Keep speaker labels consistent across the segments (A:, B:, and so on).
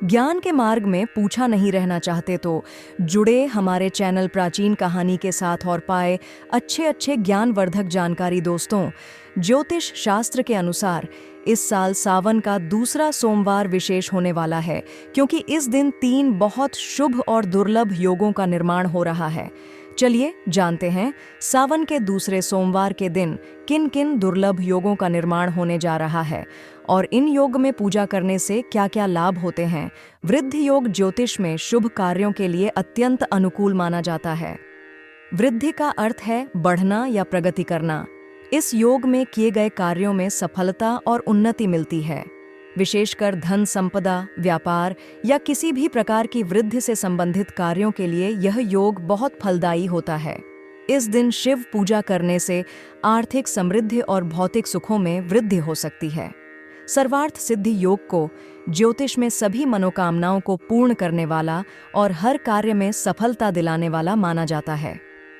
A: ज्ञान के मार्ग में पूछा नहीं रहना चाहते तो जुड़े हमारे चैनल प्राचीन कहानी के साथ और पाए अच्छे अच्छे ज्ञानवर्धक जानकारी। दोस्तों, ज्योतिष शास्त्र के अनुसार इस साल सावन का दूसरा सोमवार विशेष होने वाला है, क्योंकि इस दिन 3 बहुत शुभ और दुर्लभ योगों का निर्माण हो रहा है। चलिए जानते हैं सावन के दूसरे सोमवार के दिन किन किन दुर्लभ योगों का निर्माण होने जा रहा है और इन योग में पूजा करने से क्या क्या लाभ होते हैं। वृद्धि योग ज्योतिष में शुभ कार्यों के लिए अत्यंत अनुकूल माना जाता है। वृद्धि का अर्थ है बढ़ना या प्रगति करना। इस योग में किए गए कार्यों में सफलता और उन्नति मिलती है। विशेषकर धन संपदा, व्यापार या किसी भी प्रकार की वृद्धि से संबंधित कार्यों के लिए यह योग बहुत फलदायी होता है। इस दिन शिव पूजा करने से आर्थिक समृद्धि और भौतिक सुखों में वृद्धि हो सकती है। सर्वार्थ सिद्धि योग को ज्योतिष में सभी मनोकामनाओं को पूर्ण करने वाला और हर कार्य में सफलता दिलाने वाला माना जाता है।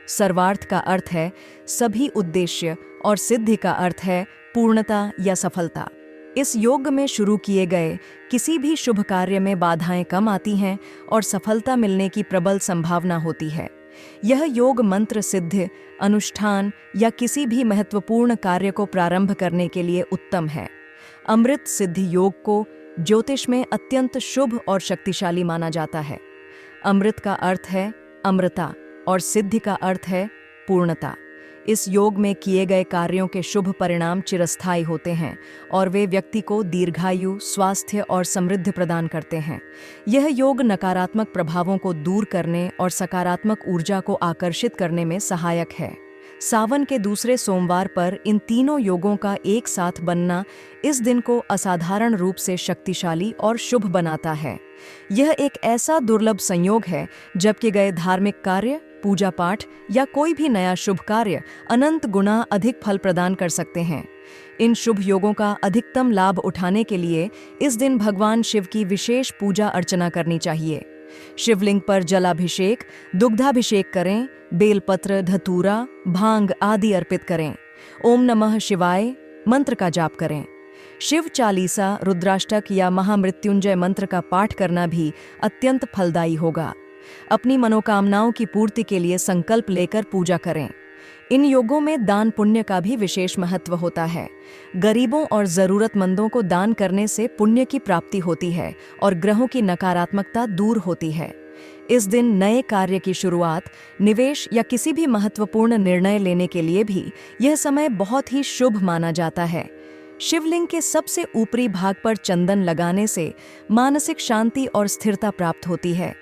A: सर्वार्थ का अर्थ है सभी उद्देश्य और सिद्धि का अर्थ है पूर्णता या सफलता। इस योग में शुरू किए गए किसी भी शुभ कार्य में बाधाएं कम आती हैं और सफलता मिलने की प्रबल संभावना होती है। यह योग मंत्र सिद्ध, अनुष्ठान या किसी भी महत्वपूर्ण कार्य को प्रारंभ करने के लिए उत्तम है। अमृत सिद्धि योग को ज्योतिष में अत्यंत शुभ और शक्तिशाली माना जाता है। अमृत का अर्थ है अमृता और सिद्धि का अर्थ है पूर्णता। इस योग में किए गए कार्यों के शुभ परिणाम चिरस्थायी होते हैं और वे व्यक्ति को दीर्घायु, स्वास्थ्य और समृद्धि प्रदान करते हैं। यह योग नकारात्मक प्रभावों को दूर करने और सकारात्मक ऊर्जा को आकर्षित करने में सहायक है। सावन के दूसरे सोमवार पर इन तीनों योगों का एक साथ बनना इस दिन को असाधारण रूप से शक्तिशाली और शुभ बनाता है। यह एक ऐसा दुर्लभ संयोग है जब किए गए धार्मिक कार्य, पूजा पाठ या कोई भी नया शुभ कार्य अनंत गुना अधिक फल प्रदान कर सकते हैं। इन शुभ योगों का अधिकतम लाभ उठाने के लिए इस दिन भगवान शिव की विशेष पूजा अर्चना करनी चाहिए। शिवलिंग पर जलाभिषेक, दुग्धाभिषेक करें, बेलपत्र, धतूरा, भांग आदि अर्पित करें। ओम नमः शिवाय मंत्र का जाप करें। शिव चालीसा, रुद्राष्टक या महामृत्युंजय मंत्र का पाठ करना भी अत्यंत फलदायी होगा। अपनी मनोकामनाओं की पूर्ति के लिए संकल्प लेकर पूजा करें। इन योगों में दान पुण्य का भी विशेष महत्व होता है। गरीबों और जरूरतमंदों को दान करने से पुण्य की प्राप्ति होती है और ग्रहों की नकारात्मकता दूर होती है। इस दिन नए कार्य की शुरुआत, निवेश या किसी भी महत्वपूर्ण निर्णय लेने के लिए भी यह समय बहुत ही शुभ माना जाता है। शिवलिंग के सबसे ऊपरी भाग पर चंदन लगाने से मानसिक शांति और स्थिरता प्राप्त होती है।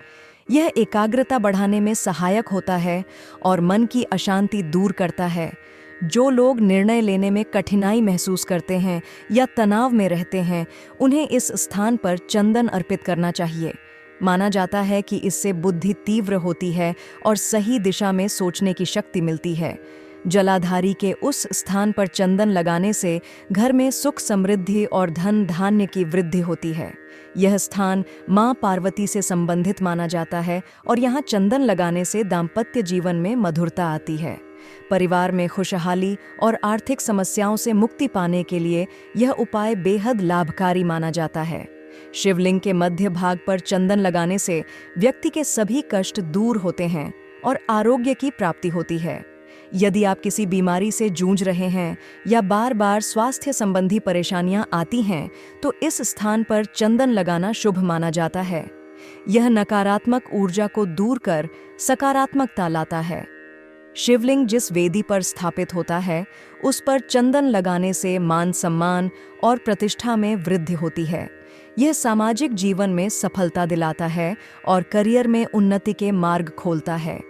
A: यह एकाग्रता बढ़ाने में सहायक होता है और मन की अशांति दूर करता है। जो लोग निर्णय लेने में कठिनाई महसूस करते हैं या तनाव में रहते हैं, उन्हें इस स्थान पर चंदन अर्पित करना चाहिए। माना जाता है कि इससे बुद्धि तीव्र होती है और सही दिशा में सोचने की शक्ति मिलती है। जलाधारी के उस स्थान पर चंदन लगाने से घर में सुख, समृद्धि और धन धान्य की वृद्धि होती है। यह स्थान मां पार्वती से संबंधित माना जाता है और यहाँ चंदन लगाने से दाम्पत्य जीवन में मधुरता आती है। परिवार में खुशहाली और आर्थिक समस्याओं से मुक्ति पाने के लिए यह उपाय बेहद लाभकारी माना जाता है। शिवलिंग के मध्य भाग पर चंदन लगाने से व्यक्ति के सभी कष्ट दूर होते हैं और आरोग्य की प्राप्ति होती है। यदि आप किसी बीमारी से जूझ रहे हैं या बार बार स्वास्थ्य संबंधी परेशानियां आती हैं, तो इस स्थान पर चंदन लगाना शुभ माना जाता है। यह नकारात्मक ऊर्जा को दूर कर सकारात्मकता लाता है। शिवलिंग जिस वेदी पर स्थापित होता है, उस पर चंदन लगाने से मान सम्मान और प्रतिष्ठा में वृद्धि होती है। यह सामाजिक जीवन में सफलता दिलाता है और करियर में उन्नति के मार्ग खोलता है।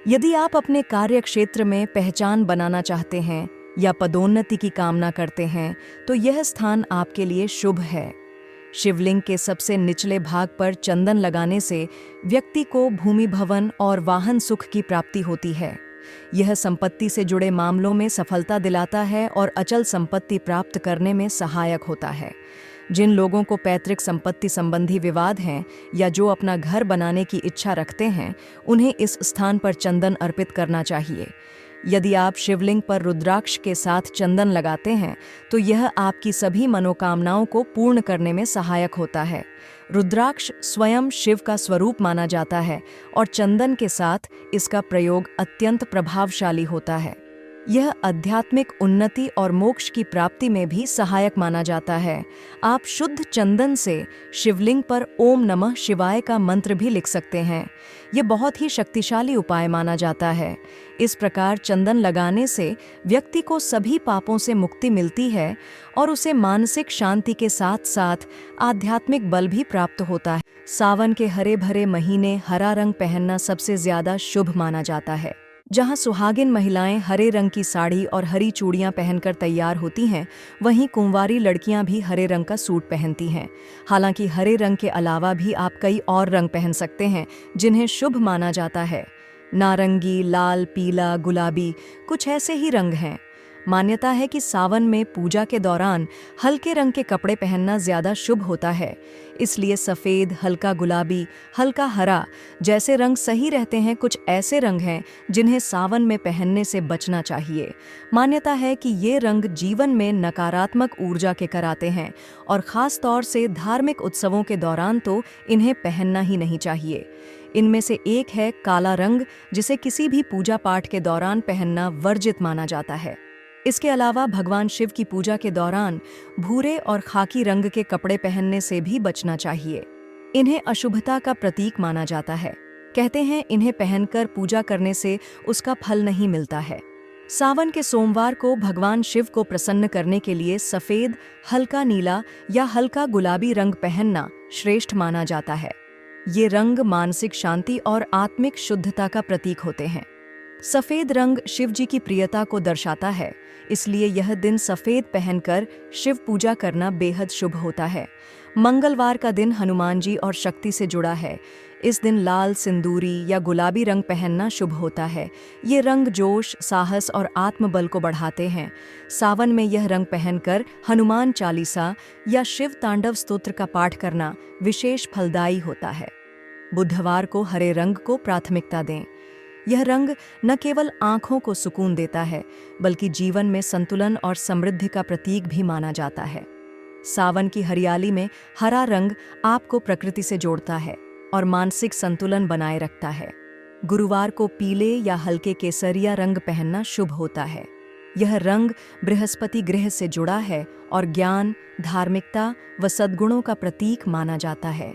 A: यदि आप अपने कार्य क्षेत्र में पहचान बनाना चाहते हैं या पदोन्नति की कामना करते हैं, तो यह स्थान आपके लिए शुभ है। शिवलिंग के सबसे निचले भाग पर चंदन लगाने से व्यक्ति को भूमि, भवन और वाहन सुख की प्राप्ति होती है। यह संपत्ति से जुड़े मामलों में सफलता दिलाता है और अचल संपत्ति प्राप्त करने में सहायक होता है। जिन लोगों को पैतृक संपत्ति संबंधी विवाद हैं या जो अपना घर बनाने की इच्छा रखते हैं, उन्हें इस स्थान पर चंदन अर्पित करना चाहिए। यदि आप शिवलिंग पर रुद्राक्ष के साथ चंदन लगाते हैं तो यह आपकी सभी मनोकामनाओं को पूर्ण करने में सहायक होता है। रुद्राक्ष स्वयं शिव का स्वरूप माना जाता है और चंदन के साथ इसका प्रयोग अत्यंत प्रभावशाली होता है। यह आध्यात्मिक उन्नति और मोक्ष की प्राप्ति में भी सहायक माना जाता है। आप शुद्ध चंदन से शिवलिंग पर ओम नमः शिवाय का मंत्र भी लिख सकते हैं। यह बहुत ही शक्तिशाली उपाय माना जाता है। इस प्रकार चंदन लगाने से व्यक्ति को सभी पापों से मुक्ति मिलती है और उसे मानसिक शांति के साथ साथ आध्यात्मिक बल भी प्राप्त होता है। सावन के हरे भरे महीने हरा रंग पहनना सबसे ज्यादा शुभ माना जाता है। जहां सुहागिन महिलाएं हरे रंग की साड़ी और हरी चूड़ियां पहनकर तैयार होती हैं, वहीं कुंवारी लड़कियां भी हरे रंग का सूट पहनती हैं। हालांकि हरे रंग के अलावा भी आप कई और रंग पहन सकते हैं जिन्हें शुभ माना जाता है। नारंगी, लाल, पीला, गुलाबी कुछ ऐसे ही रंग हैं। मान्यता है कि सावन में पूजा के दौरान हल्के रंग के कपड़े पहनना ज्यादा शुभ होता है, इसलिए सफ़ेद, हल्का गुलाबी, हल्का हरा जैसे रंग सही रहते हैं। कुछ ऐसे रंग हैं जिन्हें सावन में पहनने से बचना चाहिए। मान्यता है कि ये रंग जीवन में नकारात्मक ऊर्जा के कराते हैं और ख़ास तौर से धार्मिक उत्सवों के दौरान तो इन्हें पहनना ही नहीं चाहिए। इनमें से एक है काला रंग, जिसे किसी भी पूजा पाठ के दौरान पहनना वर्जित माना जाता है। इसके अलावा भगवान शिव की पूजा के दौरान भूरे और खाकी रंग के कपड़े पहनने से भी बचना चाहिए। इन्हें अशुभता का प्रतीक माना जाता है। कहते हैं इन्हें पहनकर पूजा करने से उसका फल नहीं मिलता है। सावन के सोमवार को भगवान शिव को प्रसन्न करने के लिए सफ़ेद, हल्का नीला या हल्का गुलाबी रंग पहनना श्रेष्ठ माना जाता है। ये रंग मानसिक शांति और आत्मिक शुद्धता का प्रतीक होते हैं। सफ़ेद रंग शिव जी की प्रियता को दर्शाता है, इसलिए यह दिन सफ़ेद पहनकर शिव पूजा करना बेहद शुभ होता है। मंगलवार का दिन हनुमान जी और शक्ति से जुड़ा है। इस दिन लाल, सिंदूरी या गुलाबी रंग पहनना शुभ होता है। ये रंग जोश, साहस और आत्मबल को बढ़ाते हैं। सावन में यह रंग पहनकर हनुमान चालीसा या शिव तांडव स्तोत्र का पाठ करना विशेष फलदायी होता है। बुधवार को हरे रंग को प्राथमिकता दें। यह रंग न केवल आँखों को सुकून देता है, बल्कि जीवन में संतुलन और समृद्धि का प्रतीक भी माना जाता है। सावन की हरियाली में हरा रंग आपको प्रकृति से जोड़ता है और मानसिक संतुलन बनाए रखता है। गुरुवार को पीले या हल्के केसरिया रंग पहनना शुभ होता है। यह रंग बृहस्पति ग्रह से जुड़ा है और ज्ञान, धार्मिकता व सद्गुणों का प्रतीक माना जाता है।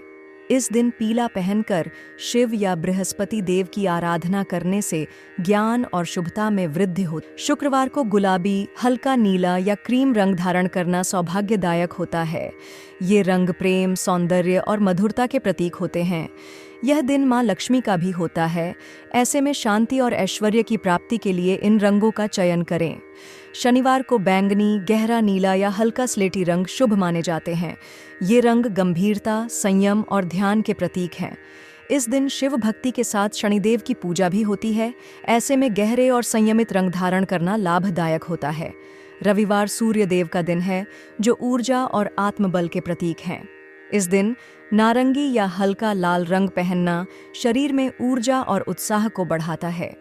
A: इस दिन पीला पहनकर शिव या बृहस्पति देव की आराधना करने से ज्ञान और शुभता में वृद्धि होती। शुक्रवार को गुलाबी, हल्का नीला या क्रीम रंग धारण करना सौभाग्यदायक होता है। ये रंग प्रेम, सौंदर्य और मधुरता के प्रतीक होते हैं। यह दिन माँ लक्ष्मी का भी होता है। ऐसे में शांति और ऐश्वर्य की प्राप्ति के लिए इन रंगों का चयन करें। शनिवार को बैंगनी, गहरा नीला या हल्का स्लेटी रंग शुभ माने जाते हैं। ये रंग गंभीरता, संयम और ध्यान के प्रतीक हैं। इस दिन शिव भक्ति के साथ शनिदेव की पूजा भी होती है। ऐसे में गहरे और संयमित रंग धारण करना लाभदायक होता है। रविवार सूर्य देव का दिन है, जो ऊर्जा और आत्मबल के प्रतीक हैं। इस दिन नारंगी या हल्का लाल रंग पहनना शरीर में ऊर्जा और उत्साह को बढ़ाता है।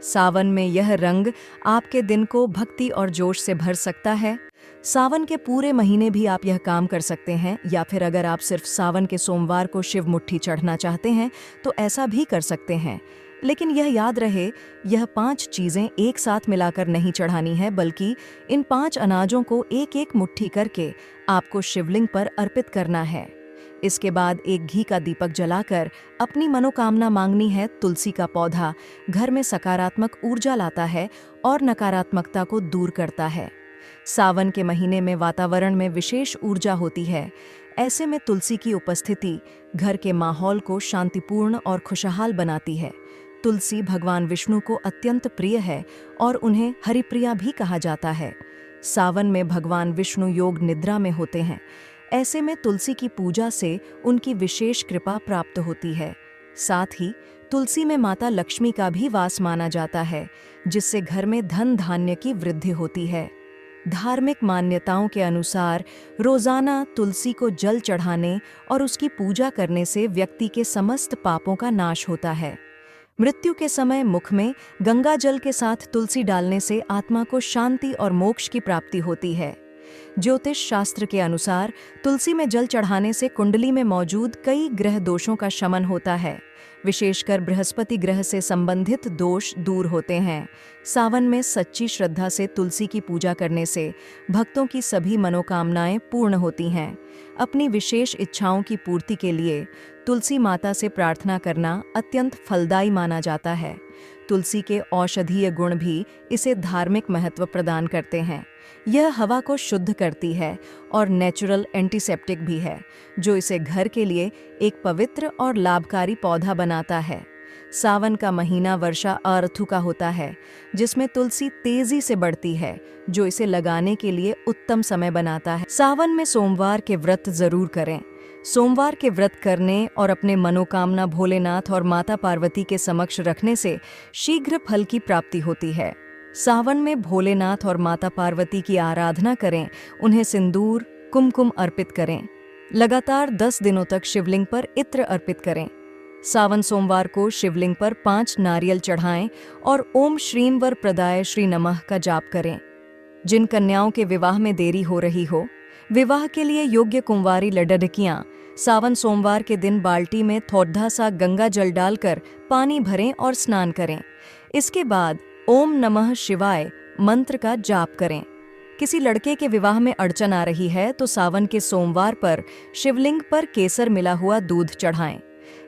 A: सावन में यह रंग आपके दिन को भक्ति और जोश से भर सकता है। सावन के पूरे महीने भी आप यह काम कर सकते हैं, या फिर अगर आप सिर्फ सावन के सोमवार को शिव मुट्ठी चढ़ना चाहते हैं तो ऐसा भी कर सकते हैं। लेकिन यह याद रहे, यह 5 चीज़ें एक साथ मिलाकर नहीं चढ़ानी है, बल्कि इन 5 अनाजों को एक एक मुट्ठी करके आपको शिवलिंग पर अर्पित करना है। इसके बाद एक घी का दीपक जलाकर अपनी मनोकामना मांगनी है। तुलसी का पौधा घर में सकारात्मक ऊर्जा लाता है और नकारात्मकता को दूर करता है। सावन के महीने में वातावरण में विशेष ऊर्जा होती है। ऐसे में तुलसी की उपस्थिति घर के माहौल को शांतिपूर्ण और खुशहाल बनाती है। तुलसी भगवान विष्णु को अत्यंत प्रिय है और उन्हें हरिप्रिया भी कहा जाता है। सावन में भगवान विष्णु योग निद्रा में होते हैं। ऐसे में तुलसी की पूजा से उनकी विशेष कृपा प्राप्त होती है। साथ ही तुलसी में माता लक्ष्मी का भी वास माना जाता है, जिससे घर में धन धान्य की वृद्धि होती है। धार्मिक मान्यताओं के अनुसार रोजाना तुलसी को जल चढ़ाने और उसकी पूजा करने से व्यक्ति के समस्त पापों का नाश होता है। मृत्यु के समय मुख में गंगा जल के साथ तुलसी डालने से आत्मा को शांति और मोक्ष की प्राप्ति होती है। ज्योतिष शास्त्र के अनुसार तुलसी में जल चढ़ाने से कुंडली में मौजूद कई ग्रह दोषों का शमन होता है। विशेषकर बृहस्पति ग्रह से संबंधित दोष दूर होते हैं। सावन में सच्ची श्रद्धा से तुलसी की पूजा करने से भक्तों की सभी मनोकामनाएं पूर्ण होती हैं। अपनी विशेष इच्छाओं की पूर्ति के लिए तुलसी माता से प्रार्थना करना अत्यंत फलदायी माना जाता है। तुलसी के औषधीय गुण भी इसे धार्मिक महत्व प्रदान करते हैं। यह हवा को शुद्ध करती है और नेचुरल एंटीसेप्टिक भी है, जो इसे घर के लिए एक पवित्र और लाभकारी पौधा बनाता है। सावन का महीना वर्षा ऋतु का होता है, जिसमें तुलसी तेजी से बढ़ती है, जो इसे लगाने के लिए उत्तम समय बनाता है। सावन में सोमवार के व्रत जरूर करें। सोमवार के व्रत करने और अपने मनोकामना भोलेनाथ और माता पार्वती के समक्ष रखने से शीघ्र फल की प्राप्ति होती है। सावन में भोलेनाथ और माता पार्वती की आराधना करें, उन्हें सिंदूर, कुमकुम अर्पित करें। लगातार 10 दिनों तक शिवलिंग पर इत्र अर्पित करें। सावन सोमवार को शिवलिंग पर 5 नारियल चढ़ाएं और ओम श्रीं वर प्रदाय श्री नमः का जाप करें। जिन कन्याओं के विवाह में देरी हो रही हो, विवाह के लिए योग्य कुंवारी लड़कियां सावन सोमवार के दिन बाल्टी में थोड़ा सा गंगा जल डालकर पानी भरें और स्नान करें। इसके बाद ओम नमः शिवाय मंत्र का जाप करें। किसी लड़के के विवाह में अड़चन आ रही है तो सावन के सोमवार पर शिवलिंग पर केसर मिला हुआ दूध चढ़ाएं।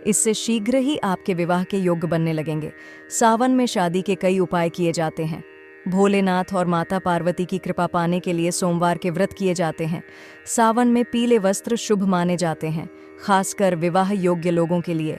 A: इससे शीघ्र ही आपके विवाह के योग्य बनने लगेंगे। सावन में शादी के कई उपाय किए जाते हैं। भोलेनाथ और माता पार्वती की कृपा पाने के लिए सोमवार के व्रत किए जाते हैं। सावन में पीले वस्त्र शुभ माने जाते हैं, खासकर विवाह योग्य लोगों के लिए।